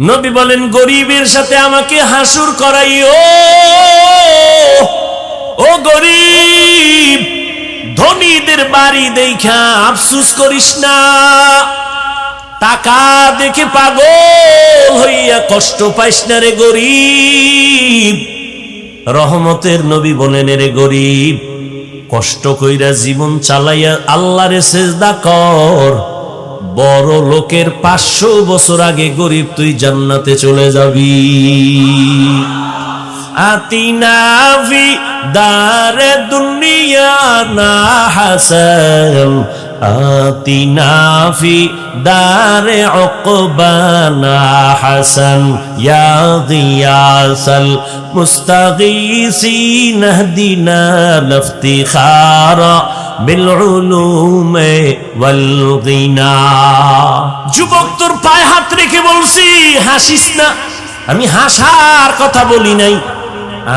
নবী বলেন গরিবের সাথে আমাকে হাসুর করাইও। ও গরিব, ধনীদের বাড়ি দেখা আফসোস করিস না, টাকা দেখে পাগল হইয়া কষ্ট পাইস না রে গরিব। রহমতের নবী বলেন রে গরিব, কষ্ট কইরা জীবন চালাইয়া আল্লাহরে সিজদা কর, বড় লোকের 500 বছর আগে গরিব তুই জান্নাতে চলে যাবি। আতিনা ফি দারে দুনিয়া না হাসান, আতিনা ফি দারে উকবানা হাসান, ইয়া গিয়াসাল মুস্তাগীসিন ইহদিনা লিফতিখারা বিল উলুমে ওয়াল গিনা। যুবক, তোর পায়ে হাত রেখে বলছি হাসিস না। আমি হাসার কথা বলি নাই,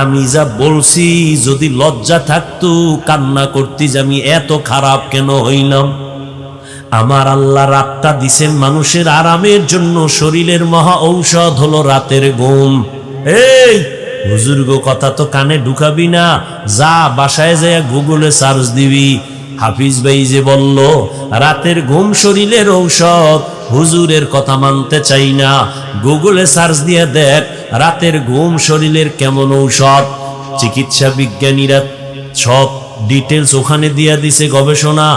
আমি যা বলছি যদি লজ্জা থাকতো কান্না করতি যে আমি এত খারাপ কেন হইলাম। আমার আল্লাহ রাতটা দিছেন মানুষের আরামের জন্য, শরীরের মহা ঔষধ হলো রাতের ঘুম। এই হুজুর গো, কথা তো কানে ঢুকাবি না, যা বাসায় যায় গুগলে সার্চ দিবি। হাফিজ ভাই যে বলল রাতের ঘুম শরীরের ঔষধ, হুজুরের কথা মানতে চাই না, গুগলে সার্চ দিয়ে দেখ রাতের ঘুম শরীরের কেমন ঔষধ। চিকিৎসা বিজ্ঞানীরা সব ডিটেলস ওখানে দিয়ে দিছে গবেষণা।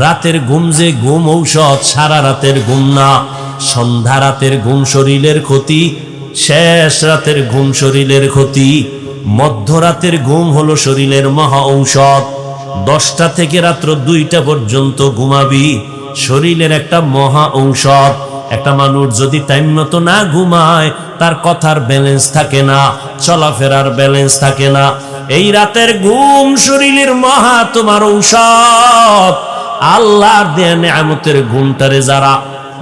রাতের ঘুম যে ঘুম ঔষধ, সারা রাতের ঘুম না। সন্ধ্যা রাতের ঘুম শরীরের ক্ষতি, শেষ রাতের ঘুম শরীরের ক্ষতি, মধ্যরাতের ঘুম হলো শরীরের মহা ঔষধ। 10টা থেকে রাত্র 2টা পর্যন্ত ঘুমাবি, শরীরের একটা মহা ঔষধ। একটা মানুষ যদি টাইম মতো না ঘুমায়, তার কথার ব্যালেন্স থাকে না, চলাফেরার ব্যালেন্স থাকে না। এই রাতের ঘুম শরীরের মহা তোমার ঔষধ। আল্লাহর দেয়া নেয়ামতের ঘুমটারে যারা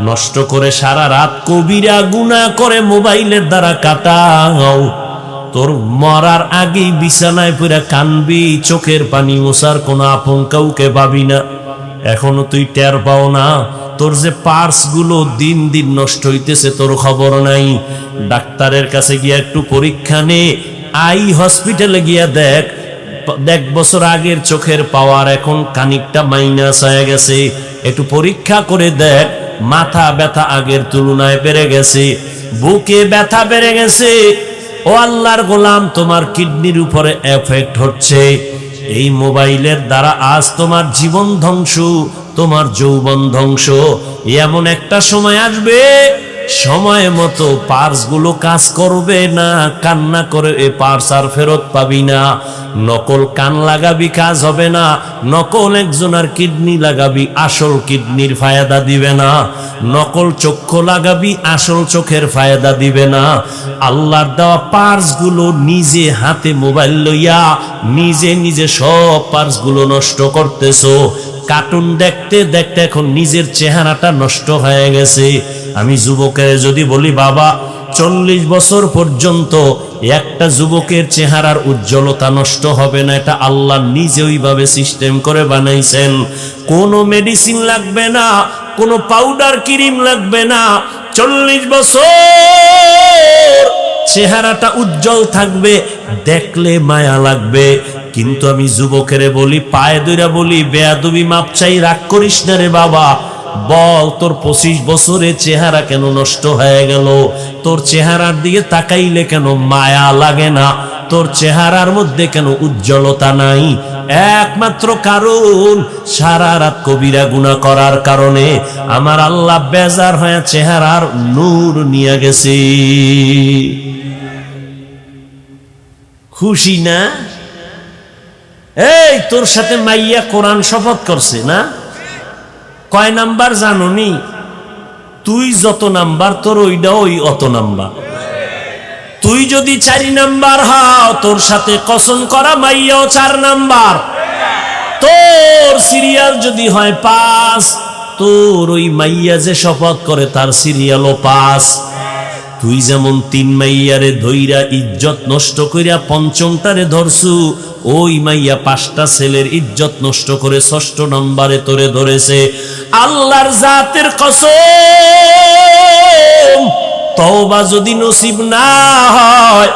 নষ্ট করে সারা রাত কবিরা গুনাহ করে মোবাইলের দ্বারা কাটাও, তোর মরার আগেই বিছানায় পড়ে কানবি, চোখের পানি মোছার কোনো আপন কাউকে পাবি না। এখনো তুই টের পাও না তোর যে পার্স গুলো দিন দিন নষ্ট হইতেছে, তোর খবর নাই। ডাক্তারের কাছে গিয়া একটু পরীক্ষা নে, আই হসপিটালে গিয়া দেখ 1 বছর আগের চোখের পাওয়ার এখন খানিকটা মাইনাস হয়ে গেছে। একটু পরীক্ষা করে দেখ, মাথা ব্যথা আগের তুলনায় বেড়ে গেছে, বুকে ব্যথা বেড়ে গেছে। ও আল্লাহর গোলাম, তোমার কিডনির উপরে এফেক্ট হচ্ছে। এই মোবাইলের দ্বারা আজ তোমার জীবন ধ্বংস, তোমার যৌবন ধ্বংস। এমন একটা সময় আসবে, সময় মতো পার্স গুলো কাজ করবে না, কান্না করে এ পার্স আর ফেরত পাবি না। নকল কান লাগাবি, কাজ হবে না। নকল একজনের কিডনি লাগাবি, আসল কিডনির ফায়দা দিবে না। নকল চক্ষু লাগাবি, আসল চোখের ফায়দা দিবে না। আল্লাহর দেওয়া পার্স গুলো নিজে হাতে মোবাইল লইয়া নিজে নিজে সব পার্স গুলো নষ্ট করতেছো। কার্টুন দেখতে দেখতে এখন নিজের চেহারাটা নষ্ট হয়ে গেছে। আমি যুবকের যদি বলি বাবা 40 বছর পর্যন্ত একটা যুবকের চেহারার উজ্জ্বলতা নষ্ট হবে না, এটা আল্লাহ নিজে ওইভাবে সিস্টেম করে বানাইছেন। কোনো মেডিসিন লাগবে না, কোনো পাউডার ক্রিম লাগবে না। 40 বছর চেহারাটা উজ্জ্বল থাকবে, দেখলে মায়া লাগবে। কিন্তু আমি যুবকের বলি, পায়ে ধইরা বলি, বেয়াদবি মাপ চাই, রাগ করিস না রে বাবা। বল তোর 25 বছরের চেহারা কেন নষ্ট হয়ে গেল? তোর চেহারার দিকে তাকাইলে কেন মায়া লাগে না? তোর চেহারার মধ্যে কেন উজ্জ্বলতা নাই? একমাত্র কারণ সারা রাত কবিরা গুনাহ করার কারণে আমার আল্লাহ বেজার হয়ে চেহারার নূর নিয়ে গেছে। খুশি না? এই তোর সাথে মাইয়া কোরআন শপথ করছে না? কয় নাম্বার জানোনি? তুই যত নাম্বার তোর ওইটা ওই অত নাম্বার। তুই যদি 4 নাম্বার হও, তোর সাথে কসম করা মাইয়াও 4 নাম্বার। তোর সিরিয়াল যদি হয় 5, তোর ওই মাইয়া যে শপথ করে তার সিরিয়ালও 5। তুই যেমন 3 মাইয়ারে ধইরা ইজ্জত নষ্ট কইরা 5মটারে ধরছু, ওই মাইয়া 5টা ছেলের ইজ্জত নষ্ট করে 6ষ্ঠ নম্বরে তোরে ধরেছে। আল্লাহর জাতের কসম, তওবা যদি নসিব না হয়,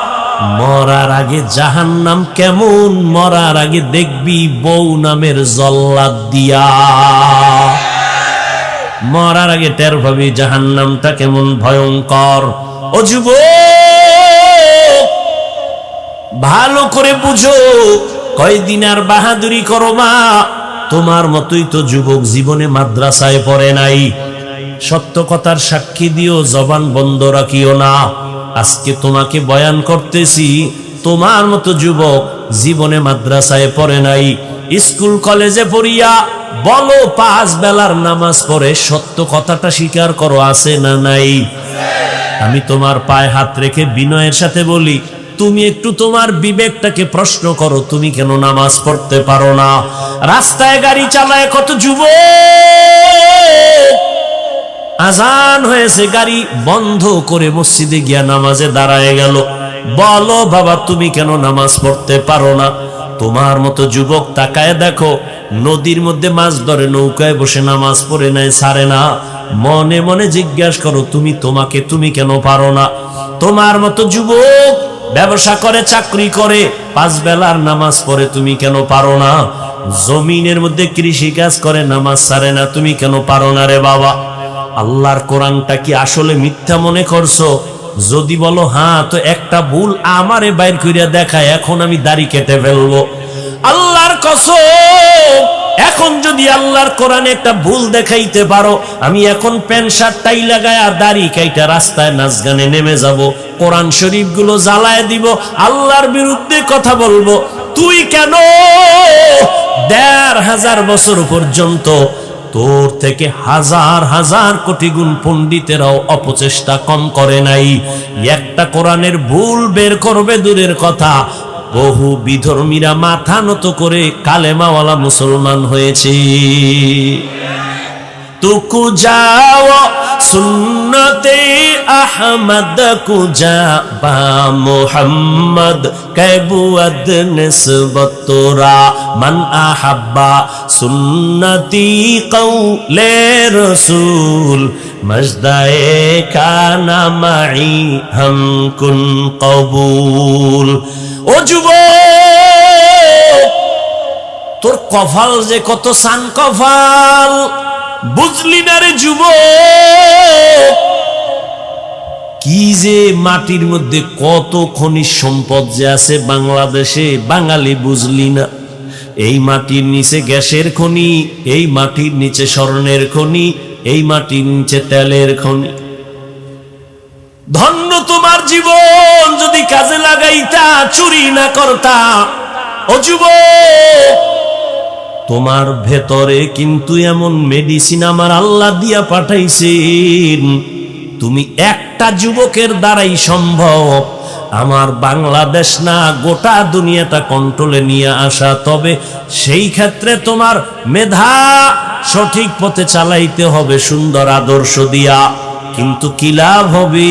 মরার আগে জাহান্নাম কেমন, মরার আগে দেখবি বউ নামের জল্লাদ দিয়া। মরার আগে টের পাবি জাহান্নামটা কেমন ভয়ঙ্কর। ও যুবক, ভালো করে বুঝো, কয়দিন আর বাহাদুরি করো মা? তোমার মতোই তো যুবক জীবনে মাদ্রাসায় পড়ে নাই। সত্য কথার সাক্ষী দিও, জবান বন্ধ রাখিও না। আজকে তোমাকে বয়ান করতেছি, তোমার মতো যুবক জীবনে মাদ্রাসায় পড়ে নাই, স্কুল কলেজে পড়িয়া বলো 5 বেলার নামাজ পড়ে, সত্য কথাটা স্বীকার করো, আছে না নাই? আমি তোমার পায়ে হাত রেখে বিনয়ের সাথে বলি, তুমি একটু তোমার বিবেকটাকে প্রশ্ন করো, তুমি কেন নামাজ পড়তে পারো না? রাস্তায় গাড়ি চালায় কত যুবক, আজান হয়েছে, গাড়ি বন্ধ করে মসজিদে গিয়া নামাজে দাঁড়ায় গেল। বলো বাবা, তুমি কেন নামাজ পড়তে পারো না? তোমার মতো যুবক তাকায় দেখো, নদীর মধ্যে মাছ ধরে নৌকায় বসে নামাজ পড়ে নাই, ছাড়ে না। মনে মনে জিজ্ঞাসা করো, তুমি কেন পারো না? তোমার মতো যুবক ব্যবসা করে, চাকরি করে, 5 বেলার নামাজ পড়ে, তুমি কেন পারো না? জমিনের মধ্যে কৃষি কাজ করে, নামাজ ছাড়ে না, তুমি কেন পারো না রে বাবা? আল্লাহর কোরআনটা কি আসলে মিথ্যা মনে করছো? যদি বলো হ্যাঁ, তো একটা ভুল আমারে বাইর কইরা দেখায়, এখন আমি দাড়ি কেটে ফেলবো। আল্লাহর কসম, এখন যদি আল্লাহর কোরআনে একটা ভুল দেখাইতে পারো, আমি এখন প্যান্ট শার্ট টাই লাগায়া দাড়ি কাইটা রাস্তায় নাচ গানে নেমে যাব, কোরআন শরীফ গুলো জ্বালায় দিব, আল্লাহর বিরুদ্ধে কথা বলবো। তুই কেন 1500 বছর পর্যন্ত তোর থেকে হাজার হাজার কোটি গুণ পণ্ডিতেরাও অপচেষ্টা কম করে নাই? একটা কোরআনের ভুল বের করবে দূরের কথা, বহু বিধর্মীরা মাথা নত করে কালেমাওয়ালা মুসলমান হয়েছে। তুকু যাও সুন্নতে আহমদ কুজা বা মুহাম্মদ कैबुअद निस्बत तोरा मन अहब्बा सुन्नती कौले रसूल मजदाए काना माई हम कुन कबूल। ও যুবক, তোর কপাল যে কত সান কপাল, বুঝলি না রে যুবক? কি যে মাটির মধ্যে কত খনিজ সম্পদ যে আছে বাংলাদেশে, বাঙালি বুঝলি না? এই মাটির নিচে গ্যাসের খনি, এই মাটির নিচে স্বর্ণের খনি, এই মাটির নিচে তেলের খনি। ধন্য তোমার জীবন যদি কাজে লাগাইতা, চুরি না করতা। ও যুবক, তোমার ভেতরে কিন্তু এমন মেডিসিন আমার আল্লাহ দিয়া পাঠাইছেন, তুমি একটা যুবকের দ্বারাই সম্ভব আমার বাংলাদেশ না গোটা দুনিয়াটা কন্ট্রোলে নিয়ে আসা। তবে সেই ক্ষেত্রে তোমার মেধা সঠিক পথে চালাইতে হবে, সুন্দর আদর্শ দিয়া। কিন্তু কি লাভ হবে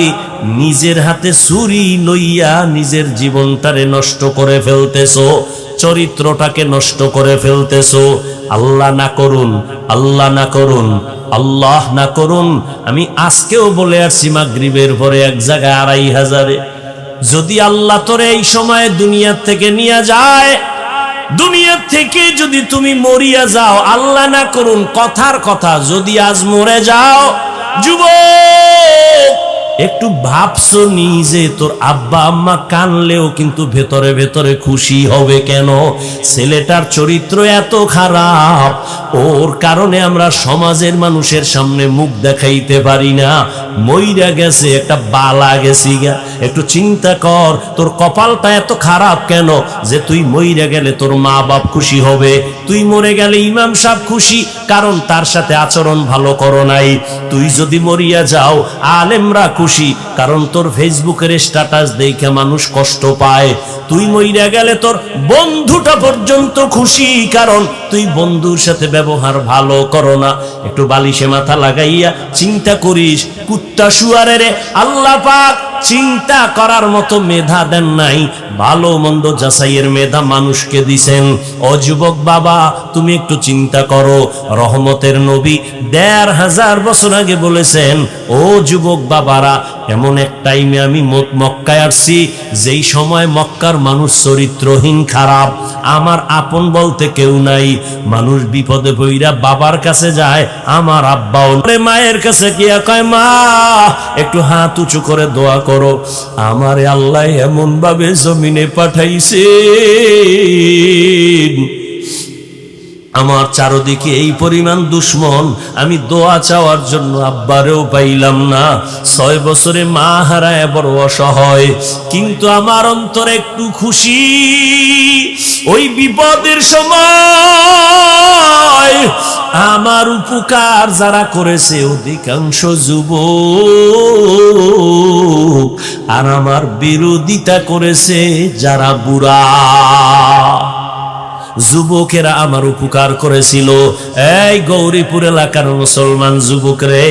নিজের হাতে ছুরি লইয়া নিজের জীবনটারে নষ্ট করে ফেলতেছো, চরিত্রটাকে নষ্ট করে ফেলতেছো। আল্লাহ না করুন, আল্লাহ না করুন, আল্লাহ না করুন। আমি আজকেও বলে আসছি মাগরিবের পরে এক জায়গায় 2500-এ, যদি আল্লাহ তোরে এই সময় দুনিয়া থেকে নিয়ে যায়, দুনিয়া থেকে যদি তুমি মরিয়া যাও, আল্লাহ না করুন, কথার কথা যদি আজ মরে যাও, যুবক একটু ভাবছো নিজে, তোর আব্বা আম্মা কানলেও কিন্তু ভেতরে ভেতরে খুশি হবে কেন? ছেলেটার চরিত্র এত খারাপ, ওর কারণে আমরা সমাজের মানুষের সামনে মুখ দেখাইতে পারি না। মইরা গেছে, একটা বালা গেছি গা। একটু চিন্তা কর, তোর কপালটা এত খারাপ কেন যে তুই মইরা গেলে তোর মা বাপ খুশি হবে, তুই মরে গেলে ইমাম সাহেব খুশি, কারণ তার সাথে আচরণ ভালো করো নাই। তুই যদি মরিয়া যাও, আলেমরা খুশি, কারণ তোর ফেসবুকের স্ট্যাটাস দেখে মানুষ কষ্ট পায়। তুই মইরা গেলে তোর বন্ধুটা পর্যন্ত খুশি, কারণ তুই বন্ধুর সাথে ব্যবহার ভালো করো না। একটু বালিশে মাথা লাগাইয়া চিন্তা করিস, কুত্তা শুয়ারে আল্লাহ পাক চিন্তা করার মতো মেধা দেন নাই, ভালো মন্দ যাচাইয়ের মেধা মানুষকে দিছেন। ও যুবক বাবা, তুমি একটু চিন্তা করো, রহমতের নবী 1500 বছর আগে বলেছেন, ও যুবক বাবারা এমন এক টাইমে আমি মক্কায় আসছি যেই সময় মক্কার মানুষ চরিত্রহীন, খারাপ, আমার আপন বলতে কেউ নাই। মানুষ বিপদে পইরা বাবার কাছে যায়, আমার আব্বাও মায়ের কাছে গিয়া কয়, মা একটু হাত উঁচু করে দোয়া করো, আমারে আল্লাহ এমন ভাবে জমিনে পাঠাইছে, আমার চারদিকে এই পরিমাণ দুশ্মন, আমি দোয়া চাওয়ার জন্য আব্বারেও পাইলাম না। 6 বছরে মা হারায় বড় অসহায়, কিন্তু আমার অন্তরে একটু খুশি। ওই বিপদের সময় আমার উপকার যারা করেছে অধিকাংশ যুবক, আর আমার বিরোধিতা করেছে যারা বুড়া। যুবকেরা আমার উপকার করেছিল। এই গৌরীপুর এলাকার মুসলমান যুবকরে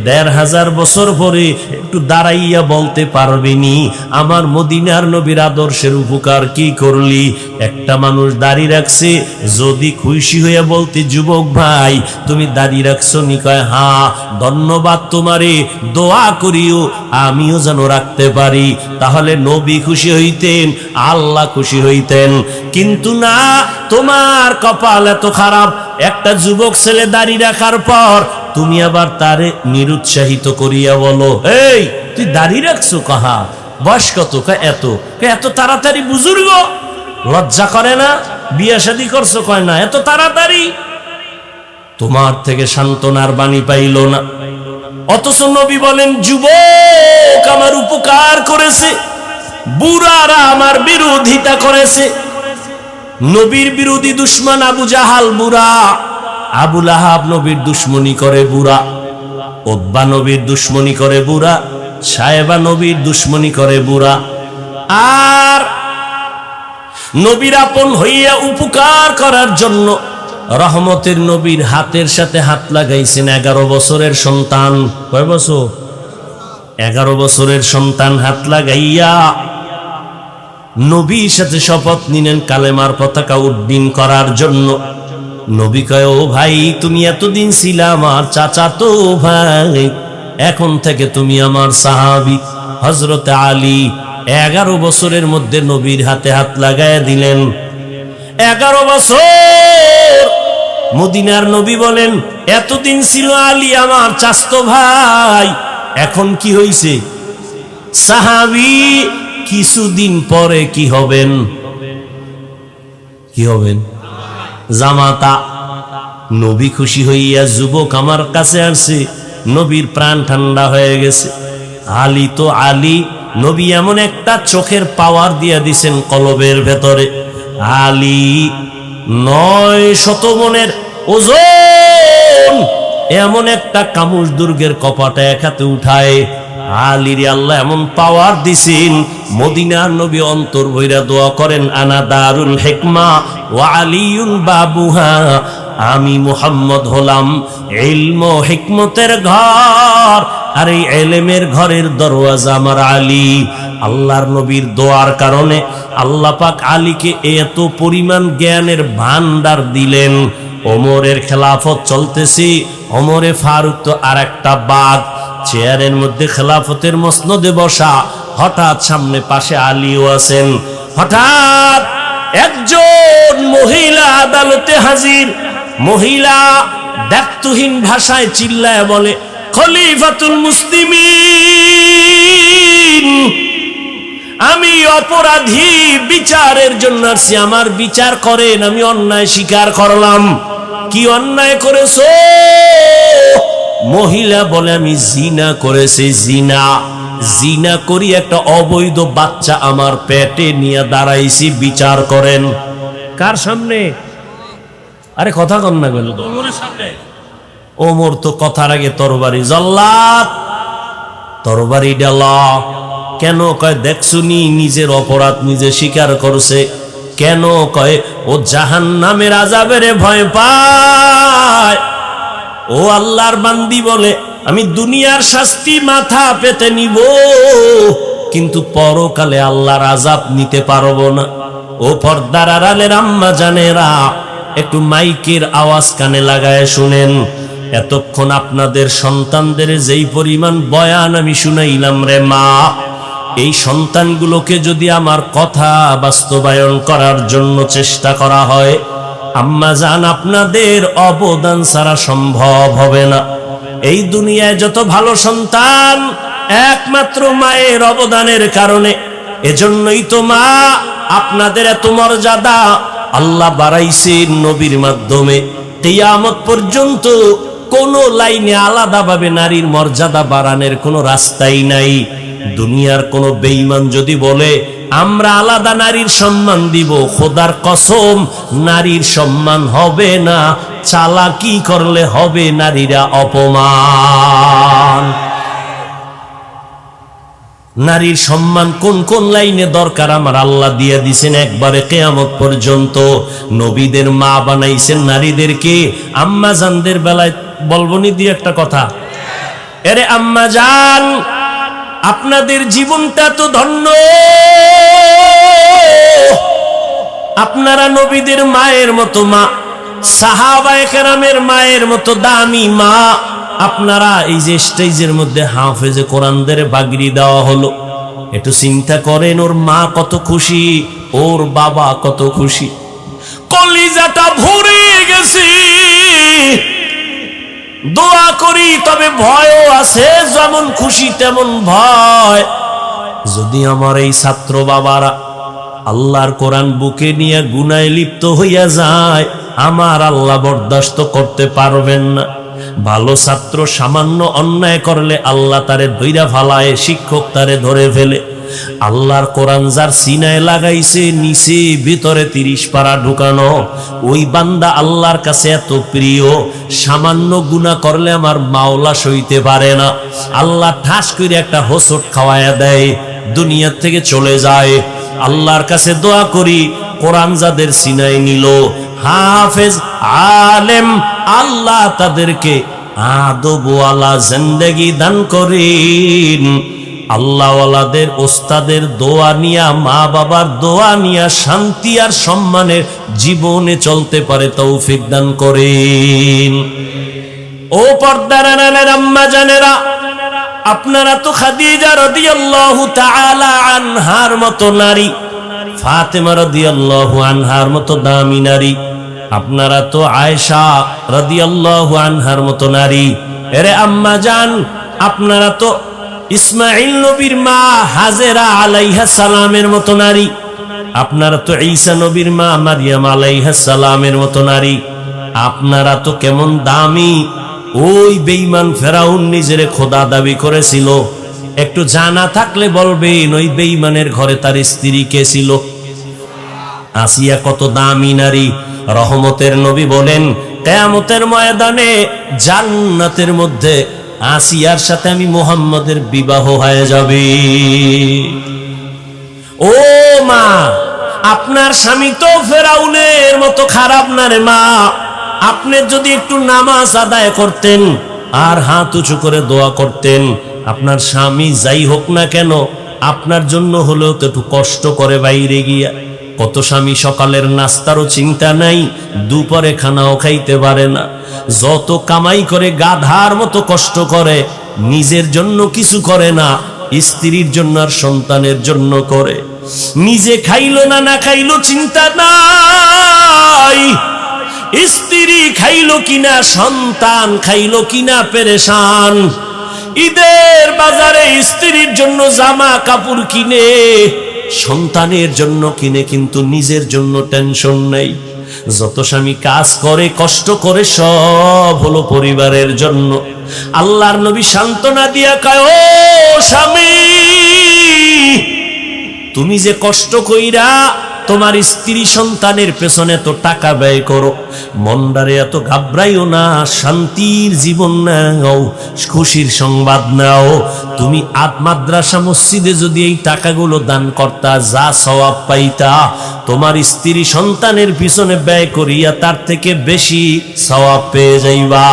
1500 বছর পরে একটু দাঁড়াইয়া বলতে পারবিনি আমার মদিনার নবীর আদর্শের উপকার কি করলি? একটা মানুষ দাড়ি রাখছে, যদি খুশি হইয়া বলতে, যুবক ভাই তুমি দাড়ি রাখছো নি? কয় হ্যাঁ, ধন্যবাদ তোমারে, দোয়া করিও আমিও যেন রাখতে পারি। তাহলে নবী খুশি হইতেন, আল্লাহ খুশি হইতেন। কিন্তু না, তোমার কপাল এত খারাপ, একটা যুবক ছেলে দাড়ি রাখার পর তুমি আবার তারে নিরুৎসাহিত করিয়া বলো, এই তুই দাড়ি রাখছো? কাহা বয়স কত? এত তাড়াতাড়ি বুজুর্গ, লজ্জা করে না? বিয়ে শাদী করছো? কয় না। এত তাড়াতাড়ি? তোমার থেকে সান্ত্বনার বাণী পাইল না। অথচ নবী বলেন, যুবক আমার উপকার করেছে, বুড়ারা আমার বিরোধিতা করেছে। নবীর বিরোধী দুশ্মন আবু জাহাল বুড়া, আবু লাহাব নবীর দুশ্মনী করে বুড়া, উতবা নবীর দুশ্মনী করে বুড়া, সায়েবা নবীর দুশ্মনী করে বুড়া। আর নবীর আপন হইয়া উপকার করার জন্য রহমতের নবীর হাতের সাথে হাত লাগাইছেন 11 বছরের সন্তান। কয় বছর? 11 বছরের সন্তান হাত লাগাইয়া নবীর সাথে শপথ নিলেন কালেমার পতাকা উড্ডীন করার জন্য। নবী কয়, ও ভাই তুমি এতদিন ছিলা আমার চাচাতো ভাই, এখন থেকে তুমি আমার সাহাবী। হযরতে আলী 11 বছরের মধ্যে নবীর হাতে হাত লাগাইয়া দিলেন। 11 বছর মদিনার নবী বলেন, এতদিন ছিল আলী আমার চাচতো ভাই, এখন কি হইছে? সাহাবী। কিছুদিন পরে কি হবেন? কি হবেন? জামাতা। নবী খুশি হইয়া, যুবক আমার কাছে আসছে, নবীর প্রাণ ঠান্ডা হয়ে গেছে। আলী তো আলী, নবী এমন একটা চোখের পাওয়ার দিয়া দিছেন কলবের ভেতরে। আলী 900 মনের ওজন, এমন একটা কামুজ দুর্গের কপাটা এক হাতে উঠায়। আলীর আল্লাহ এমন পাওয়ার দিছেন, মদিনার নবী অন্তর ভইরা দোয়া করেন, আনা দারুল হিকমা ওয়া আলিয়ুন বাবুহা, আমি মুহাম্মদ হলাম ইলম ও হিকমতের ঘর, আর এই ইলমের ঘরের দরওয়াজা আমার আলী। আল্লাহর নবীর দোয়ার কারণে আল্লাহ পাক আলীকে এত পরিমাণ জ্ঞানের ভান্ডার দিলেন। ওমরের খেলাফত চলতেছি, ওমরে ফারুক তো আর একটা বাঘ, চেয়ারের মধ্যে খেলাফতের মসনদে বসা, হঠাৎ সামনে পাশে আলীও আছেন। হঠাৎ একজন মহিলা আদালতে হাজির। মহিলা দায়িত্বহীন ভাষায় চিল্লায় বলে, খলিফাতুল মুসলিমিন, আমি অপরাধী, বিচারের জন্য আসছি, আমার বিচার করেন, আমি অন্যায় স্বীকার করলাম। কি অন্যায় করেছো? মহিলা বলে, আমি জিনা করেছি। জিনা করি একটা অবৈধ বাচ্চা আমার পেটে নিয়ে দাঁড়াইছি, বিচার করেন। কার সামনে? আরে কথা কন না গেল, ওমরের সামনে। ওমর তো কথার আগে তরবারি, জল্লাদ তরবারি ডালা। কেন? কয় দেখছুনি নিজের অপরাধ নিজে স্বীকার করছে। কেন? কয় ও জাহান্নামের আযাবের ভয় পায়। ও আল্লাহর বান্দি বলে, আমি দুনিয়ার শাস্তি মাথা পেতে নিব, কিন্তু পরকালে আল্লাহর আযাব নিতে পারবো না। ও পর্দার আড়ালের আম্মা জানেরা, একটু মাইকের আওয়াজ কানে লাগায় শুনেন। এতক্ষণ আপনাদের সন্তানদের যেই পরিমাণ বয়ান আমি শুনাইলাম রে মা, এই সন্তানগুলোকে যদি আমার কথা বাস্তবায়ন করার জন্য চেষ্টা করা হয়, আম্মা জান আপনাদের অবদান ছাড়া সম্ভব হবে না। এই দুনিয়ায় যত ভালো সন্তান একমাত্র মায়ের অবদানের কারণে। এজন্যই তো মা আপনাদের এত মর্যাদা আল্লাহ বাড়াইছে নবীর মাধ্যমে। কিয়ামত পর্যন্ত কোন লাইনে আলাদাভাবে নারীর মর্যাদা বাড়ানোর কোনো রাস্তাই নাই। দুনিয়ার কোন বেঈমান যদি বলে আমরা আলাদা নারীর সম্মান দিব, খোদার কসম নারীর সম্মান হবে না, চালাকি করলে হবে নারীরা অপমান। নারীর সম্মান কোন কোন লাইনে দরকার আমার আল্লাহ দিয়ে দিছেন একবারে কিয়ামত পর্যন্ত। নবীদের মা বানাইছেন নারীদেরকে। আম্মা জানদের বেলায় বলবনি দিয়ে একটা কথা, এরে আম্মা জান আপনাদের জীবনটা তো ধন্য, আপনারা নবীদের মায়ের মতো মা, সাহাবায়ে কেরামের মায়ের মতো দামি মা। আপনারা এই যে স্টেজের মধ্যে হাফেজে কোরআনদের বাগড়ি দেওয়া হলো, একটু চিন্তা করেন ওর মা কত খুশি, ওর বাবা কত খুশি, কলিজাটা ভরে গেছে। দোয়া করি তবে ভয়ও আছে, যেমন খুশি তেমন ভয়। যদি আমার এই ছাত্র বাবারা আল্লাহর কোরআন বুকে নিয়ে গুনায় লিপ্ত হইয়া যায়, আমার আল্লাহ বরদাস্ত করতে পারবেন না। ভালো ছাত্র সামান্য অন্যায় করলে আল্লাহ তারে ধইরা ফালায়, শিক্ষক তারে ধরে ফেলে। আল্লাহর কোরআন যার সিনায় লাগাইছে, নিচে ভিতরে 30 পারা ঢুকানো, ওই বান্দা আল্লাহর কাছে এত প্রিয়, সামান্য গুনাহ করলে আমার মাওলা সইতে পারে না। আল্লাহ ঠাস করে একটা হোঁচট খাওয়ায়া দেয়, দুনিয়া থেকে চলে যায়। আল্লাহর কাছে দোয়া করি কোরআন যাদের সিনায় নিল, হাফেজ আলেম, আল্লাহ তাদেরকে আদবওয়ালা জিন্দেগি দান করেন। আল্লাহওয়ালাদের ওস্তাদের দোয়া নিয়া, মা বাবার দোয়া নিয়া শান্তি আর সম্মানের জীবনে চলতে পারে তৌফিক দান করেন। ও পর্দার আড়ালের আম্মা জানেরা, আপনারা তো খাদিজা রাদিয়াল্লাহু তাআলা আনহার মতো নারী, ফাতেমা রাদিয়াল্লাহু আনহার মতো দামি নারী, আপনারা তো আয়েশা রাদিয়াল্লাহু আনহার মতো নারী। এরে আম্মা জান আপনারা তো ইসমাঈল নবীর মা হাজেরা আলাইহা সালামের মতো নারী, আপনারা তো ঈসা নবীর মা মারইয়াম আলাইহা সালামের মতো নারী। আপনারা তো কেমন দামি। ওই বেঈমান ফেরাউন নিজেরে খোদা দাবি করেছিল, একটু জানা থাকলে বলবেন ওই বেঈমানের ঘরে তার স্ত্রী কে ছিল? আসিয়া কত দামি নারী। রহমতের নবী বলেন কিয়ামতের ময়দানে জান্নাতের মধ্যে আসিয়ার সাথে আমি মুহাম্মদের বিবাহ হয়ে যাবে। ও মা, আপনার স্বামী তো ফেরাউনের মতো খারাপ না রে মা। আপনি যদি একটু নামাজ আদায় করতেন আর হাত উঁচু করে দোয়া করতেন, আপনার স্বামী যাই হোক না কেন আপনার জন্য হলেও তো একটু কষ্ট করে বাইরে গিয়া। কত স্বামী সকালের নাস্তারও চিন্তা নাই, দুপুরে খানাও খাইতে পারে না, যত কামাই করে গাধার মতো কষ্ট করে, নিজের জন্য কিছু করে না, স্ত্রীর জন্য আর সন্তানের জন্য করে। নিজে খাইলো না না খাইলো চিন্তা নাই, স্ত্রী খাইলো কিনা, সন্তান খাইলো কিনা পেরেশান। ঈদের বাজারে স্ত্রীর জন্য জামা কাপড় কিনে, সন্তানের জন্য কিনে, কিন্তু নিজের জন্য টেনশন নেই। যত স্বামী কাজ করে কষ্ট করে সব হলো পরিবারের জন্য। আল্লাহর নবী সান্ত্বনা দিয়া কয়, ও স্বামী তুমি যে কষ্ট কইরা তোমার স্ত্রী সন্তানের পেছনে তো টাকা ব্যয় করো, মনটারে এত ঘাবড়াইও না, শান্তির জীবন নাও, খুশির সংবাদ নাও। তুমি মাদ্রাসা মসজিদে যদি এই টাকাগুলো দান করতা, যা সওয়াব পাইতা, তোমার স্ত্রী সন্তানের পিছনে ব্যয় করিয়া তার থেকে বেশি সওয়াব পেয়ে যাইবা।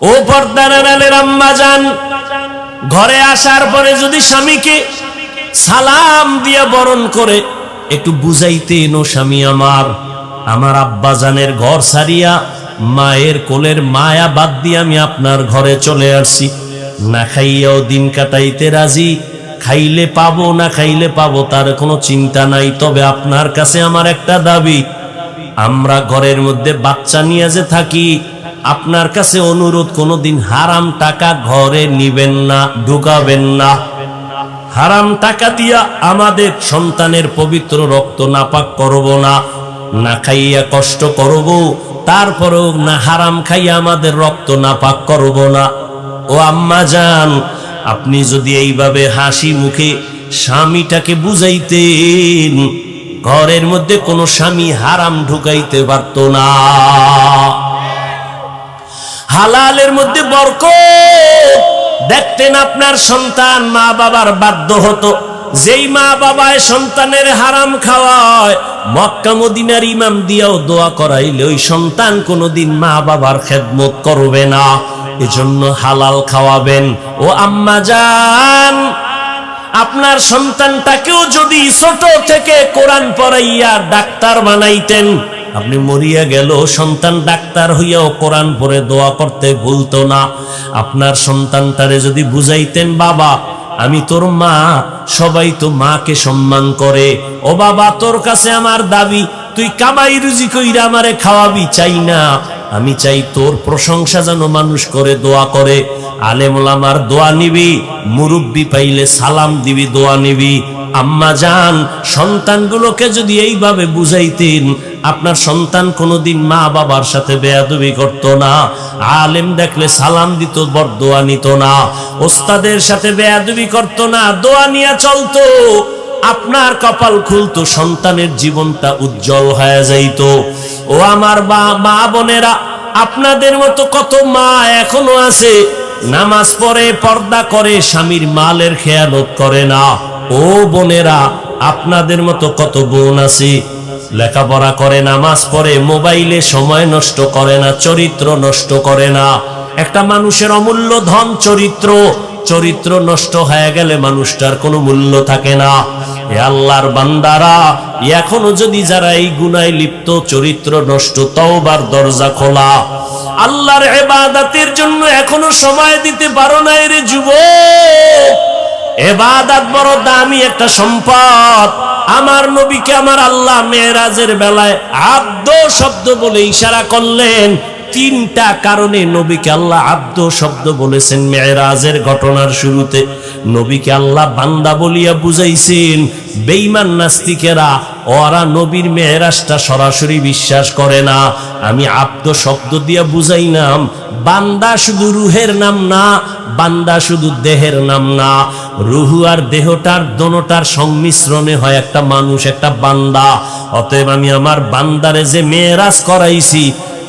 ও পর্দার আড়ালের আম্মা জান, ঘরে আসার পরে যদি স্বামীকে সালাম দিয়ে বরণ করে একটু বুঝাইতেন, ও স্বামী আমার, আমার আব্বা জানের ঘর ছাড়িয়া মায়ের কোলের মায়া বাদ দিয়ে আমি আপনার ঘরে চলে আসছি। না খাইয়াও দিন কাটাইতে রাজি, খাইলে পাবো না খাইলে পাবো তার কোনো চিন্তা নাই। তবে আপনার কাছে আমার একটা দাবি, আমরা ঘরের মধ্যে বাচ্চা নিয়ে যে থাকি, আপনার কাছে অনুরোধ, কোনোদিন হারাম টাকা ঘরে নিবেন না, ঢুকাবেন না। হারাম টাকা দিয়া আমাদের সন্তানের পবিত্র রক্ত নাপাক করব না। না খাইয়া কষ্ট করব, তারপরেও না হারাম খাইয়া আমাদের রক্ত নাপাক করব না। ও আম্মা জান, আপনি যদি এইভাবে হাসি মুখে স্বামীটাকে বুঝাইতেন, ঘরের মধ্যে কোনো স্বামী হারাম ঢুকাইতে পারত না। হালালের মধ্যে বরকত দেখতেন আপনার সন্তান, মা বাবার বাধ্য হতো। যেই মা বাবায় সন্তানের হারাম খাওয়ায়, মক্কা মদিনার ইমাম দিয়াও দোয়া করাইলে ওই সন্তান কোনোদিন মা বাবার খেদমত করবে না। এজন্য হালাল খাওয়াবেন। ও আম্মা জান, আপনার সন্তানটাকেও যদি ছোট থেকে কোরআন পড়াইয়া ডাক্তার বানাইতেন, আপনি মরিয়া গেল সন্তান ডাক্তার হইয়াও কোরআন পড়ে দোয়া করতে ভুলতো না। আপনার সন্তানটারে যদি বুঝাইতেন, বাবা আমি তোর মা, সবাই তো মাকে সম্মান করে, ও বাবা তোর কাছে আমার দাবি, তুই কামাই রুজি কইরা আমারে খাওয়াবি চাই না, আমি চাই তোর প্রশংসা যেন মানুষ করে, দোয়া করে। আলেম ওলামার দোয়া নিবি, মুরব্বি পাইলে সালাম দিবি, দোয়া নিবি। আম্মা জান, সন্তানগুলোকে যদি এইভাবে বুঝাইতেন, আপনার সন্তান কোনোদিন মা বাবার সাথে বেয়াদবি করত না, আলেম দেখলে সালাম দিত, বরদোয়া নিত না, ওস্তাদের সাথে বেয়াদবি করত না, দোয়া নিয়ে চলতো। আপনার কপাল খুলতো, সন্তানের জীবনটা উজ্জ্বল হয়ে যাইত। ও আমার মা বোনেরা, আপনাদের মতো কত মা এখনো আছে, নামাজ পড়ে, পর্দা করে, স্বামীর মালের খেয়ালত করে না। ও বোনেরা, আপনাদের মতো কত বোন আছে, লেখাপড়া করে, নামাজ পড়ে, মোবাইলে সময় নষ্ট করে না, চরিত্র নষ্ট করে না। একটা মানুষের অমূল্য ধন চরিত্র, চরিত্র নষ্ট হয়ে গেলে মানুষটার কোনো মূল্য থাকে না। এ আল্লাহর বান্দারা, এখনো যদি যারা এই গুনায় লিপ্ত, চরিত্র নষ্ট, তওবার দরজা খোলা। আল্লাহর ইবাদতের জন্য এখনো সময় দিতে পারো না রে যুবক। ইবাদত বড় দামি একটা সম্পদ। আমার নবীকে আমার আল্লাহ মেরাজের বেলায় আব্দ শব্দ বলে ইশারা করলেন। তিনটা কারণে নবীকে আল্লাহ আব্দ শব্দ বলেছেন মেরাজের ঘটনার শুরুতে। নবীকে আল্লাহ বান্দা বলিয়া বুঝাইছেন। বেঈমান নাস্তিকেরা, ওরা নবীর মেরাজটা সরাসরি বিশ্বাস করে না। আমি আব্দ শব্দ দিয়া বুঝাইলাম, বান্দা শুধু রুহের নাম না, বান্দা শুধু দেহের নাম না। রুহু আর দেহটার দোনোটার সংমিশ্রণে হয় একটা মানুষ, একটা বান্দা। অতএব আমি আমার বান্দারে যে মেরাজ করাইছি,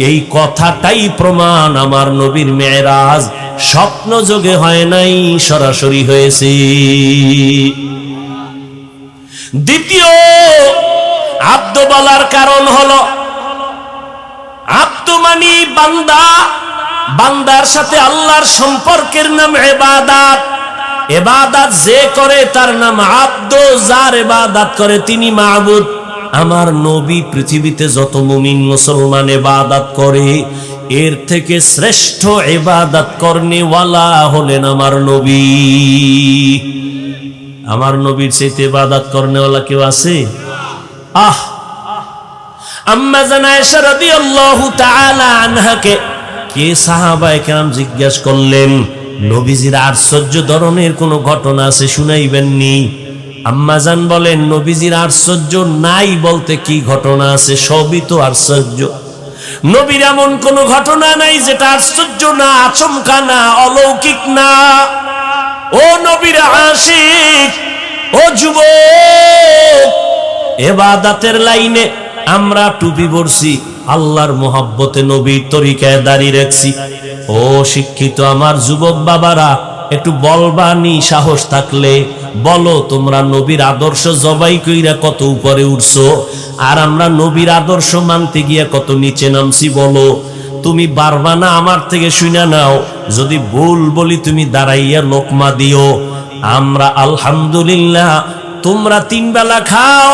এই কথাটাই প্রমাণ আমার নবীর মেরাজ স্বপ্ন যোগে হয় নাই, সরাসরি হয়েছে। দ্বিতীয় আব্দ বলার কারণ হলো, আব্দ মানি বান্দা, বান্দার সাথে আল্লাহর সম্পর্কের নাম ইবাদত। ইবাদত যে করে তার নাম আব্দ, যার ইবাদত করে তিনি মাবুদ। আমার নবী পৃথিবীতে যত মুমিন মুসলমান ইবাদত করে, এর থেকে শ্রেষ্ঠ ইবাদত করনেওয়ালা হলেন আমার নবী। আমার নবীর চাইতে ইবাদত করনেওয়ালা কেউ আছে? আম্মা জান আয়েশা রাদিয়াল্লাহু তাআলা আনহাকে কে সাহাবায়ে কেরাম জিজ্ঞেস করলেন, নবীজির আশ্চর্য ধরনের কোন ঘটনা আছে শুনাইবেননি? আম্মা জান বলেন, নবীজির আশ্চর্য নাই বলতে কি ঘটনা আছে? সবই তো আশ্চর্য। নবীর এমন কোন ঘটনা নাই যেটা আশ্চর্য না, আচমকা না, অলৌকিক না। ও নবীর আশিক, ও যুবক, ইবাদতের লাইনে আমরা টুপি পরছি, আল্লাহর মোহাব্বতে নবীর তরিকায় দাঁড়িয়ে রাখছি। ও শিক্ষিত আমার যুবক বাবারা, একটু বলবানি সাহস থাকলে বলো, তোমরা নবীর আদর্শ জবাই কইরা কত উপরে উঠছো, আর আমরা নবীর আদর্শ মানতে গিয়া কত নিচে নামছি। বলো, তুমি পারবা না? আমার থেকে শুনে নাও, যদি ভুল বলি তুমি দাঁড়াইয়া লোকমা দিও। আমরা আলহামদুলিল্লাহ, তোমরা 3 বেলা খাও,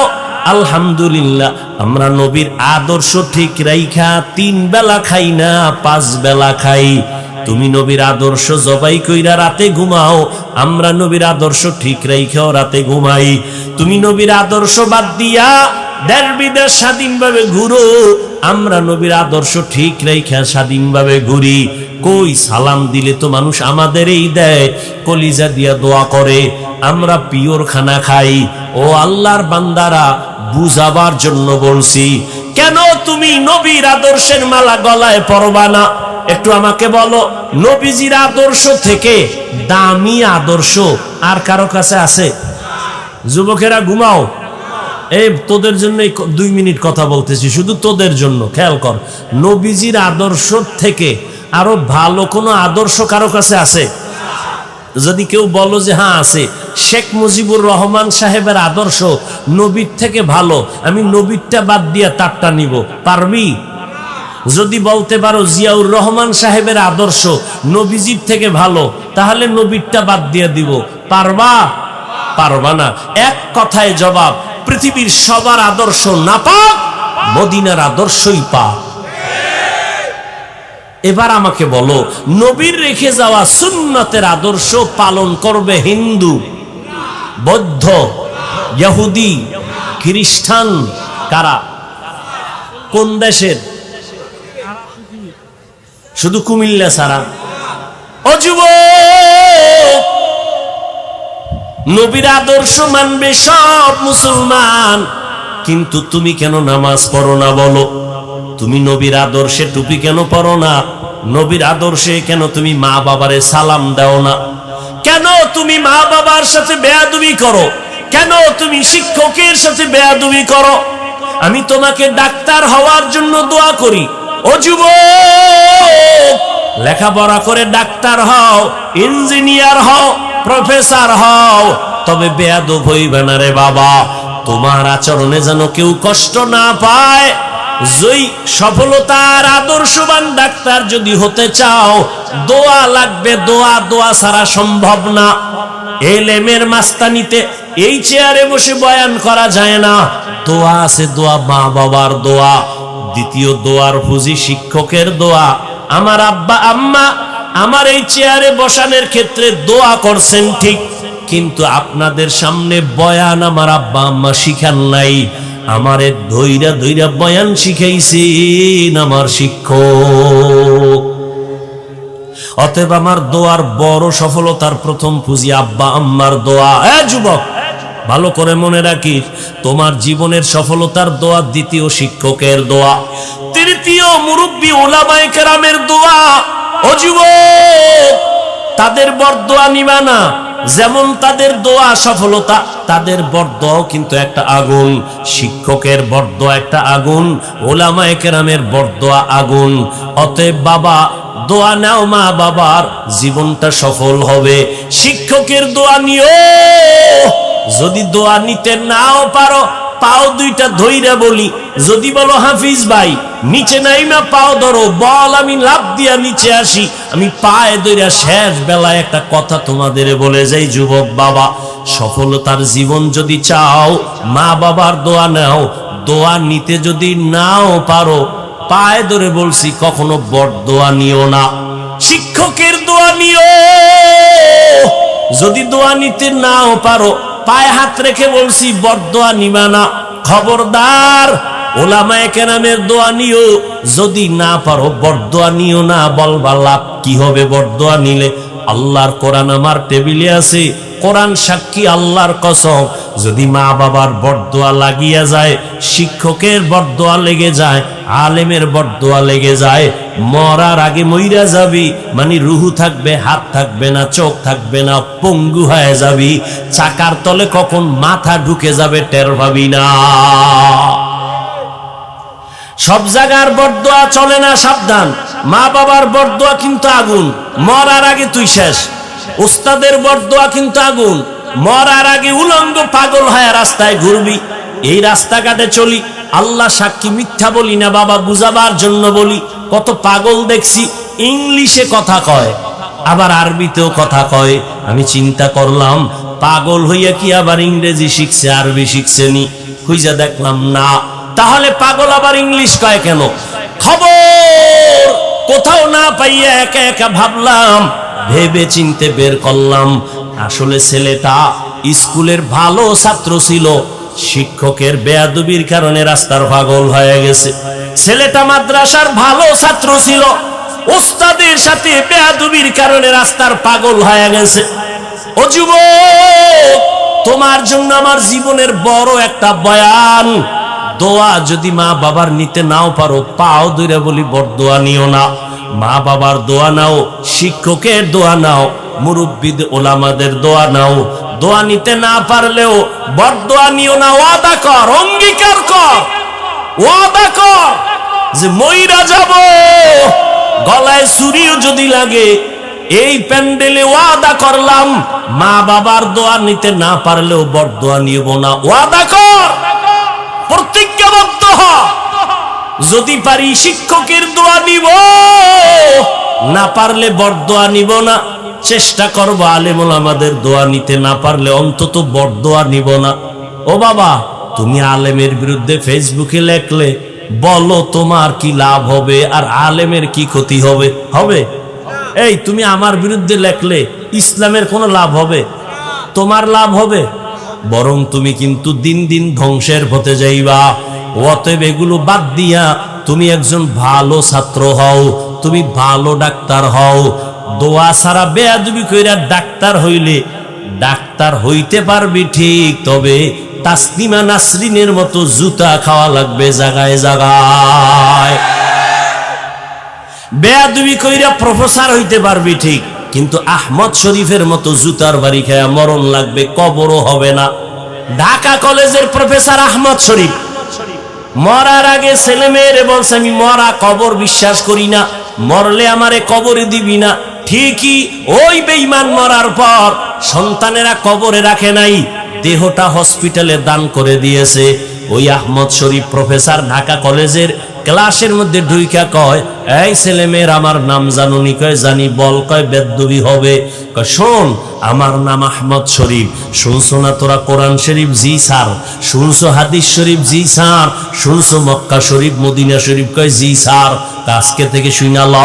আলহামদুলিল্লাহ আমরা নবীর আদর্শ ঠিক রাইখা 3 বেলা খাই না 5 বেলা খাই। তুমি নবীর আদর্শ জবাই কইরা রাতে ঘুমাও, আমরা নবীর আদর্শ ঠিক রাইখাও রাতে ঘুমাই। তুমি নবীর আদর্শ বাদ দিয়া দেশ বিদেশ স্বাধীনভাবে ঘুরো, আমরা নবীর আদর্শ ঠিক রাইখা স্বাধীনভাবে ঘুরি। কই সালাম দিলে তো মানুষ আমাদেরই দেয়, কলিজা দিয়া দোয়া করে, আমরা পিওর খানা খাই। ও আল্লাহর বান্দারা, বুঝাবার জন্য বলছি, কেন তুমি নবীর আদর্শের মালা গলায় পরবা না? একটু আমাকে বলো, নবীজির আদর্শ থেকে দামি আদর্শ আর কারো কাছে আছে? যুবকেরা ঘুমাও, এই তোদের জন্য 2 মিনিট কথা বলতেছি, শুধু তোদের জন্য, খেয়াল কর। নবীজির আদর্শ থেকে আরো ভালো কোনো আদর্শ কারো কাছে আছে? যদি কেউ বলো যে হ্যাঁ আছে, শেখ মুজিবুর রহমান সাহেবের আদর্শ নবীর থেকে ভালো, আমি নবীরটা বাদ দিয়া তারটা নিব, পারবি? যদি বলতে পারো জিয়াউর রহমান সাহেবের আদর্শ নবীজির থেকে ভালো, তাহলে নবীরটা বাদ দিয়ে দিব, পারবা? পারবা না। এক কথায় জবাব, পৃথিবীর সবার আদর্শ নাপাক, মদিনার আদর্শই পাক। এবার আমাকে বলো, নবীর রেখে যাওয়া সুন্নতের আদর্শ পালন করবে হিন্দু, বৌদ্ধ, ইহুদি, খ্রিস্টান, কারা? কোন দেশের? শুধু কুমিল্লা ছাড়া। ও যুবক, নবীর আদর্শ মানবে সব মুসলমান, কিন্তু তুমি কেন নামাজ পড়ো না বলো? তুমি নবীর আদর্শে টুপি কেন পরো না? নবীর আদর্শে কেন তুমি মা বাবারে সালাম দাও না? কেন তুমি মা বাবার সাথে বেয়াদবি করো? কেন তুমি শিক্ষকের সাথে বেয়াদবি করো? আমি তোমাকে ডাক্তার হওয়ার জন্য দোয়া করি। ও যুবক, লেখাপড়া করে ডাক্তার হও, ইঞ্জিনিয়ার হও, প্রফেসর হও, তবে বেয়াদব হইবে না রে বাবা। তোমার আচরণে যেন কেউ কষ্ট না পায়। যেই সফলতার আদর্শবান ডাক্তার যদি হতে চাও, দোয়া লাগবে, দোয়া। দোয়া ছাড়া সম্ভব না। এলেমের মাস্তানিতে এই চেয়ারে বসে বয়ান করা যায় না, দোয়া আছে, দোয়া মা বাবার দোয়া। দ্বিতীয় দোয়ার পুঁজি শিক্ষকের দোয়া। আমার আব্বা আম্মা আমার এই চেয়ারে বসানোর ক্ষেত্রে দোয়া করছেন ঠিক, কিন্তু আপনাদের সামনে বয়ান আমার আব্বা আম্মা শিখান নাই, আমারে ধৈরা ধৈরা বয়ান শিখাইছেন আমার শিক্ষক। অতএব আমার দোয়ার বড় সফলতার প্রথম পুঁজি আব্বা আম্মার দোয়া। যুবক, ভালো করে মনে রাখিস, তোমার জীবনের সফলতার দোয়া দ্বিতীয় শিক্ষকের দোয়া, তৃতীয় মুরব্বী উলামায়ে কেরামের দোয়া। ও যুবক, তাদের বরদোয়া নিবা না। যেমন তাদের দোয়া সফলতা, তাদের বরদোয়াও কিন্তু একটা আগুন। শিক্ষকের বরদোয়া একটা আগুন, উলামায়ে কেরামের বরদোয়া আগুন। অতএব বাবা, দোয়া নাও, মা বাবার জীবনটা সফল হবে। শিক্ষকের দোয়া নিও। যদি দোয়া নিতে নাও পারো, পাও দুইটা ধইরা বলি, যদি বলো হাফিজ ভাই নিচে নাইমা পাও ধরো, বল আমি লাফ দিয়া নিচে আসি, আমি পায়ে ধইরা শেষ বেলায় একটা কথা তোমাদের বলে যাই, যুবক বাবা, সফলতার জীবন যদি চাও, মা বাবার দোয়া নাও। দোয়া নিতে যদি নাও পারো, পায়ে ধরে বলছি, কখনো বরদোয়া নিও না, শিক্ষকের দোয়া নিও। যদি দোয়া নিতে নাও পারো, পায়ে হাত রেখে বলছি, বরদোয়া নিবা না। খবরদার, উলামায়ে কেরামের দোয়া নিও। যদি না পারো, বরদোয়া নিও না। বলবা লাভ কি হবে বরদোয়া নিলে? আল্লাহর কোরআন আমার টেবিলে আছে, কোরআন সাক্ষী, আল্লাহর কসম, যদি মা বাবার বরদোয়া লাগিয়া যায়, শিক্ষকের বরদোয়া লেগে যায়, আলেমের বরদোয়া লেগে যায়, মরার আগে মইরা যাবি, মানে রুহু থাকবে, হাত থাকবে না, চোখ থাকবে না, পঙ্গু হয়ে যাবি, চাকার তলে কখন মাথা ঢুকে যাবে টের পাবি না। সব জায়গার বরদোয়া চলে না, সাবধান। মা বাবার বরদোয়া কিন্তু আগুন, মরার আগে তুই শেষ। উস্তাদের বরদোয়া কিন্তু আগুন, মরার আগে উলঙ্গ পাগল হয়ে রাস্তায় ঘুরবি। এই রাস্তাঘাটে চলি, আল্লাহ সাক্ষী, মিথ্যা বলি না বাবা, বুঝাবার জন্য বলি। কত পাগল দেখছি, ইংলিশে কথা কয়, আবার আরবিতেও কথা কয়। আমি চিন্তা করলাম, পাগল হইয়া কি আবার ইংরেজি শিখছে, আরবি শিখছে নি? খুঁজে দেখলাম না। তাহলে পাগল আবার ইংলিশ কয় কেন? খবর কোথাও না পাইয়া একা একা ভাবলাম, ভেবে চিনতে বের করলাম আসলে ছেলেটা স্কুলের ভালো ছাত্র ছিল, শিক্ষকের বেয়াদবির কারণে রাস্তার পাগল হয়ে গেছে। ছেলেটা মাদ্রাসার ভালো ছাত্র ছিল, ওস্তাদের সাথে বেয়াদবির কারণে রাস্তার পাগল হয়ে গেছে। ও যুবক, তোমার জন্য আমার জীবনের বড় একটা বয়ান। দোয়া যদি মা বাবার নিতে নাও পারো, পাও ধরে বলি বরদোয়া নিও না। মা বাবার দোয়া নাও, শিক্ষকের দোয়া নাও, মুরব্বিদ ওলামাদের দোয়া নাও। দোয়া নিতে না পারলেও বরদোয়া নিও না। ওয়াদা কর, অঙ্গীকার কর, ওয়াদা কর যে মইরা যাব, গলায় ছুরিও যদি লাগে, এই প্যান্ডেলে ওয়াদা করলাম মা বাবার দোয়া নিতে না পারলেও বরদোয়া নিব না। ওয়াদা কর, প্রতিজ্ঞাবদ্ধ হ। যদি পারি শিক্ষকের দোয়া নিব, না পারলে বরদোয়া নিব না। চেষ্টা করবো আলেম ওলামাদের দোয়া নিতে না পারলে অন্তত বরদোয়া নিব না। ও বাবা, তুমি আলেমের বিরুদ্ধে ফেসবুকে লেখলে বলো তোমার কি লাভ হবে আর আলেমের কি ক্ষতি হবে? হবে? এই তুমি আমার বিরুদ্ধে লেখলে ইসলামের কোনো লাভ হবে? তোমার লাভ হবে? বরং তুমি কিন্তু দিন দিন ধ্বংসের পথে যাইবা। অতএব এগুলো বাদ দিয়া তুমি একজন ভালো ছাত্র হও, তুমি ভালো ডাক্তার হও। দোয়া ছাড়া বেয়াদবি কইরা ডাক্তার হইলে ডাক্তার হইতে পারবি ঠিক, তবে তাসলিমা নাসরিনের মতো জুতা খাওয়া লাগবে জায়গায় জায়গায়। বেয়াদবি কইরা প্রফেসর হইতে পারবি ঠিক, কিন্তু আহমদ শরীফের মতো জুতার বাড়ি খায়া মরণ লাগবে, কবরও হবে না। ঢাকা কলেজের প্রফেসর আহমদ শরীফ মরার আগে ছেলে মেয়েরে বলছে, আমি মরা কবর বিশ্বাস করি না, মরলে আমারে কবরে দিবি না। ঠিকই ওই বেঈমান মরার পর সন্তানেরা কবরে রাখে নাই, দেহটা হসপিটালে দান করে দিয়েছে। ওই আহমদ শরীফ প্রফেসর ঢাকা কলেজের ক্লাসের মধ্যে ঢুইকা কয়, এই ছেলে মেয়ের আমার নাম জানুনি? কয় জানি। বল। কয় বেদ্যবি হবে। কয় শোন, আমার নাম আহমদ শরীফ। শুনছো না তোরা কোরআন শরীফ? জি স্যার। শুনছো হাদিস শরীফ? জি স্যার। শুনছো মক্কা শরীফ, মদিনা শরীফ? কয় জি স্যার। আজকে থেকে শুনা ল,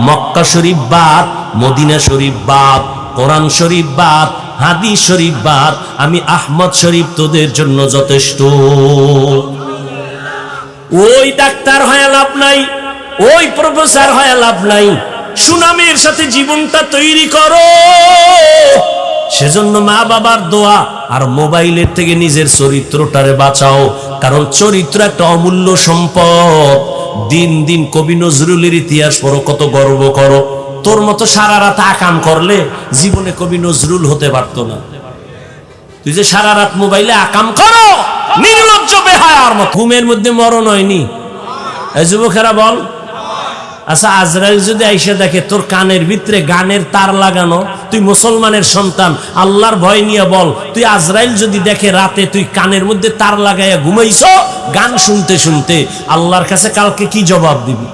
মক্কা শরীফ বাদ, মদিনা শরীফ বাদ, কোরআন শরীফ বাদ, হাদিস শরীফ বাদ, আমি আহমদ শরীফ তোদের জন্য যথেষ্ট। ওই ডাক্তার হয়ে লাভ নাই, ওই প্রফেসর হয়ে লাভ নাই, সুনামের সাথে জীবনটা তৈরি করো। সেজন্য মা বাবার দোয়া আর মোবাইলের থেকে নিজের চরিত্রটারে বাঁচাও, কারণ চরিত্র একটা অমূল্য সম্পদ। দিন দিন কবি নজরুলের ইতিহাস পড়ো, কত গর্ব করো। তোর মতো সারা রাত আকাম করলে জীবনে কবি নজরুল হতে পারতো না। তুই যে সারা রাত মোবাইলে আকাম করো, নির্লজ্জ বেহায়ার মতো। ঘুমের মধ্যে মরণ হয়নি? এই যুবকেরা বল। আচ্ছা, আজরাইল যদি আইসা দেখে তোর কানের ভিতরে গানের তার লাগানো, তুই মুসলমানের সন্তান, আল্লাহর ভয় নিয়ে বল, তুই আজরাইল যদি দেখে রাতে তুই কানের মধ্যে তার লাগাইয়া ঘুমাইছো গান শুনতে শুনতে, আল্লাহর কাছে কালকে কি জবাব দিবি?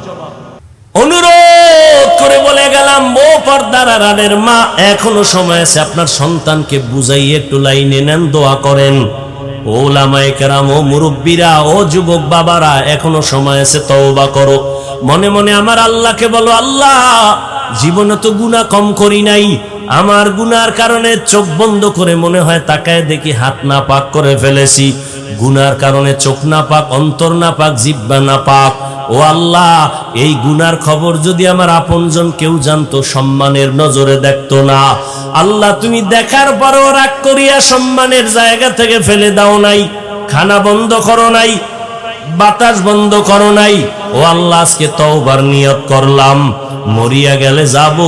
অনুরোধ করে বলে গেলাম, ও পর্দার আড়ালের মা, এখনো সময় আছে, আপনার সন্তানকে বুঝাই একটু লাইনে নেন, দোয়া করেন। ও ওলামায়ে কেরাম, ও মুরব্বীরা, ও যুবক বাবারা, এখনো সময় আছে, তওবা করো। মনে মনে আমার আল্লাহকে বলো, আল্লাহ জীবনে তো গুনাহ কম করি নাই, আমার গুনার কারণে চোখ বন্ধ করে মনে হয় তাকায় দেখি হাত না পাক করে ফেলেছি, গুনার কারণে চোখ না পাক, অন্তর না পাক, জিহ্বা না পাক। ও আল্লাহ, এই গুনার খবর যদি আমার আপনজন কেউ জানতো, সম্মানের নজরে দেখতো না। আল্লাহ, তুমি দেখার পরও রাগ করিয়া সম্মানের জায়গা থেকে ফেলে দাও নাই, খানা বন্ধ করো নাই, বাতাস বন্ধ করো নাই। ও আল্লাহ, আজকে তওবার নিয়ত করলাম, মরিয়া গেলে যাব,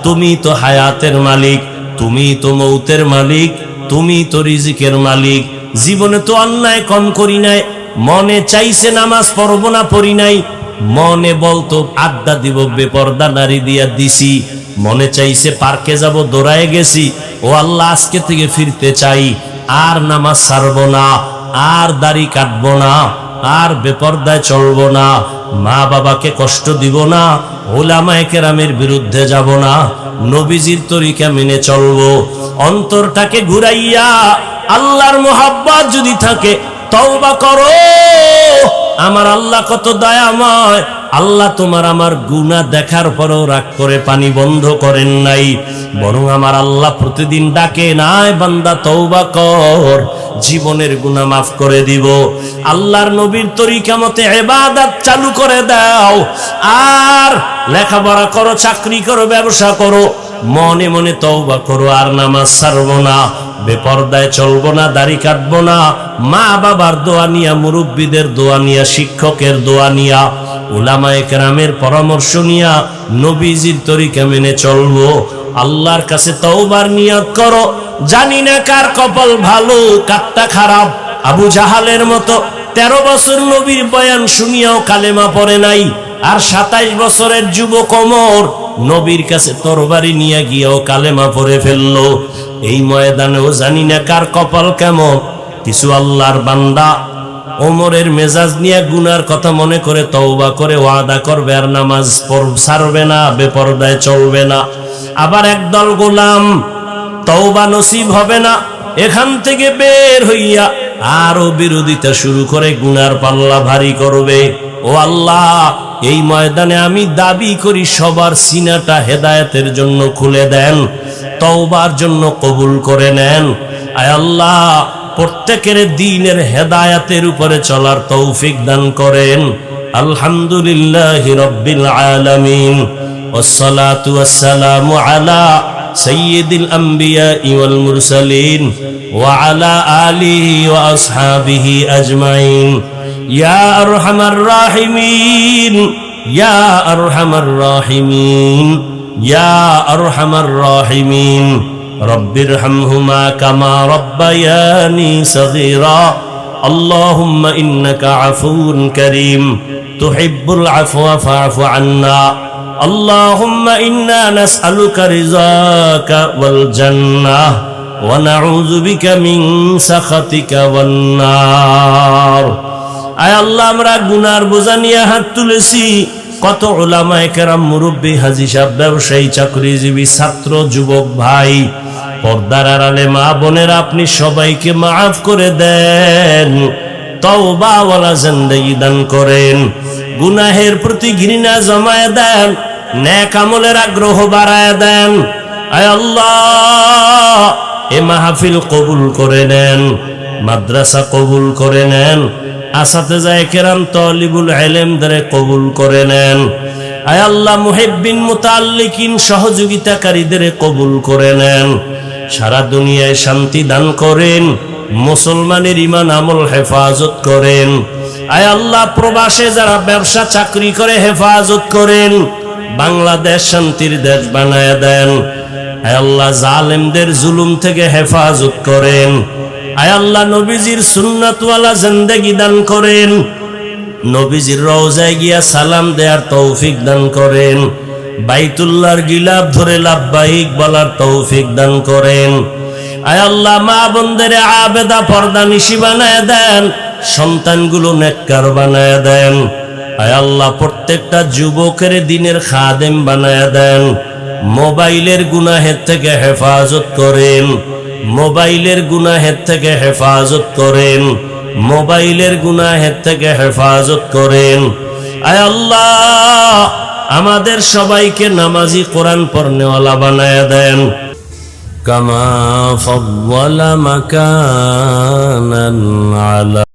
তুমি তো হায়াতের মালিক, তুমি তো মৌতের মালিক, তুমি তো রিজিকের মালিক। জীবনে তো অন্যায় কম করি নাই, মনে চাইছে নামাজ পড়ব না, পড়ি নাই, মনে বলতো আড্ডা দিব, বেপর্দা নারী দিয়া দিছি, মনে চাইছে পার্কে যাব, দৌড়ায় গেছি। ও আল্লাহ, আজকে থেকে ফিরতে চাই, আর নামাজ ছাড়বো না, আর দাড়ি কাটবো না, আর বেপর্দায় চলবো না, মা বাবাকে কষ্ট দিব না, ওলামায়ে কেরামের বিরুদ্ধে যাব না, নবীজির তরিকা মেনে চলবো। অন্তরটাকে ঘুরাইয়া আল্লাহর মোহাব্বত যদি থাকে, তওবা করো। আমার আল্লাহ কত দয়াময়, আল্লাহ তোমার আমার গুনাহ দেখার পরও রাগ করে পানি বন্ধ করেন নাই, বরং আমার আল্লাহ প্রতিদিন ডাকে, নাই বান্দা তওবা কর, জীবনের গুনাহ মাফ করে দিব। আল্লাহর নবীর তরিকা মতে ইবাদত চালু করে দাও, আর লেখাপড়া করো, চাকরি করো, ব্যবসা করো, মনে মনে তওবা করো, আর নামাজ ছাড়বো না, বেপরদায় চলবো না, দাড়ি কাটবো না, মা বাবার দোয়া নিয়া, মুরব্বীদের দোয়া নিয়া, শিক্ষকের দোয়া নিয়া, উলামায়ে কেরামের পরামর্শ নিয়া নবীজির তরিকা মেনে চলবো। আল্লাহর কাছে তওবার নিয়ত করো। জানি না কার কপাল ভালো, কারটা খারাপ। আবু জাহালের মতো 13 বছর নবীর বয়ান শুনিয়াও কালেমা পড়ে নাই, আর 27 বছরের যুবক ওমর নবীর কাছে তরবারি নিয়ে গিয়েও কালেমা পড়ে ফেললো। এই ময়দানেও জানি না কার কপাল কেমন। কিছু আল্লাহর বান্দা ওমরের মেজাজ নিয়ে গুনার কথা মনে করে তওবা করে ওয়াদা করবে, আর নামাজ ছাড়বে না, বেপরদায় চলবে না। আবার একদল গোলাম তওবা নসিব হবে না, এখান থেকে বের হইয়া আরো বিরোধিতা শুরু করে গুনার পাল্লা ভারী করবে। ও আল্লাহ, এই ময়দানে আমি দাবি করি সবার সিনাটা হেদায়েতের জন্য খুলে দেন, তওবার জন্য কবুল করে নেন। আয় আল্লাহ, প্রত্যেকের দ্বীনের হেদায়েতের উপরে চলার তৌফিক দান করেন। আলহামদুলিল্লাহি রাব্বিল আলামিন, ওয়াসসালাতু ওয়াসসালামু আলা সাইয়্যিদিল আমবিয়াই ওয়াল মুরসালিন ওয়া আলা আলিহি ওয়া আসহাবিহি আজমাইন। ইয়া আরহামার রাহিমিন, ইয়া আরহামার রাহিমিন, ইয়া আরহামার রাহিমিন। রব্বিরহামহুমা কামা রব্বায়ানি সগীরা। আল্লাহুম্মা ইন্নাকা আফুউন কারীম তুহিব্বুল আফওয়া ফা'ফু আন্না। আল্লাহুম্মা ইন্না নাসআলুকা রিযাকা ওয়াল জান্নাহ ওয়া নাউযু বিকা মিন সাখাতিকা ওয়ান নার। আয় আল্লাহ, আমরা গুনার বোঝা নিয়ে হাত তুলেছি। কত উলামায়ে কেরাম, মুরব্বী, হাজী সাহেব, ব্যবসায়ী, চাকরিজীবী, ছাত্র, যুবক ভাই, পর্দার আড়ালে মা বোনেরা, আপনি সবাইকে মাফ করে দেন, তওবাওয়ালা জিন্দেগি দান করেন, গুনাহের প্রতি ঘৃণা জমায়ে দেন, নেক আমলের আগ্রহ বাড়ায় দেন। আয় আল্লাহ, এ মাহফিল কবুল করে নেন, মাদ্রাসা কবুল করে নেন, আসাতেজায়ে কেরাম, তালিবুল ইলমদের কবুল করে নেন। আয় আল্লাহ, মুহিব্বিন, মুতাআল্লিকিন, সহযোগিতাকারীদের কবুল করে নেন। সারা দুনিয়ায় শান্তি দান করেন, মুসলমানের ঈমান আমল হেফাজত করেন। আয় আল্লাহ, প্রবাসে যারা ব্যবসা চাকরি করে হেফাজত করেন, বাংলাদেশ শান্তির দেশ বানায় দেন। আয় আল্লাহ, জালেমদের জুলুম থেকে হেফাজত করেন। আয় আল্লাহ, নবীজির সুন্নাতওয়ালা জিন্দেগি দান করেন, নবীজির রওজায় গিয়া সালাম দেওয়ার তৌফিক দান করেন, বাইতুল্লাহর গিলাফ ধরে লাব্বাইক বলার তৌফিক দান করেন। আয় আল্লাহ, মা বোনদের আবেদা পর্দা নিশি বানায় দেন, সন্তানগুলো নেককার বানায় দেন। আয় আল্লাহ, প্রত্যেকটা যুবকের দিনের খাদেম বানায় দেন। মোবাইলের গুনাহের থেকে হেফাজত করেন, মোবাইলের গুনাহের থেকে হেফাজত করেন, মোবাইলের গুনাহের থেকে হেফাজত করেন। আয় আল্লাহ, আমাদের সবাইকে নামাজি, কোরআন পড়নেওয়ালা বানায় দেন। কামা ফাদ্দালা মাকানান আলা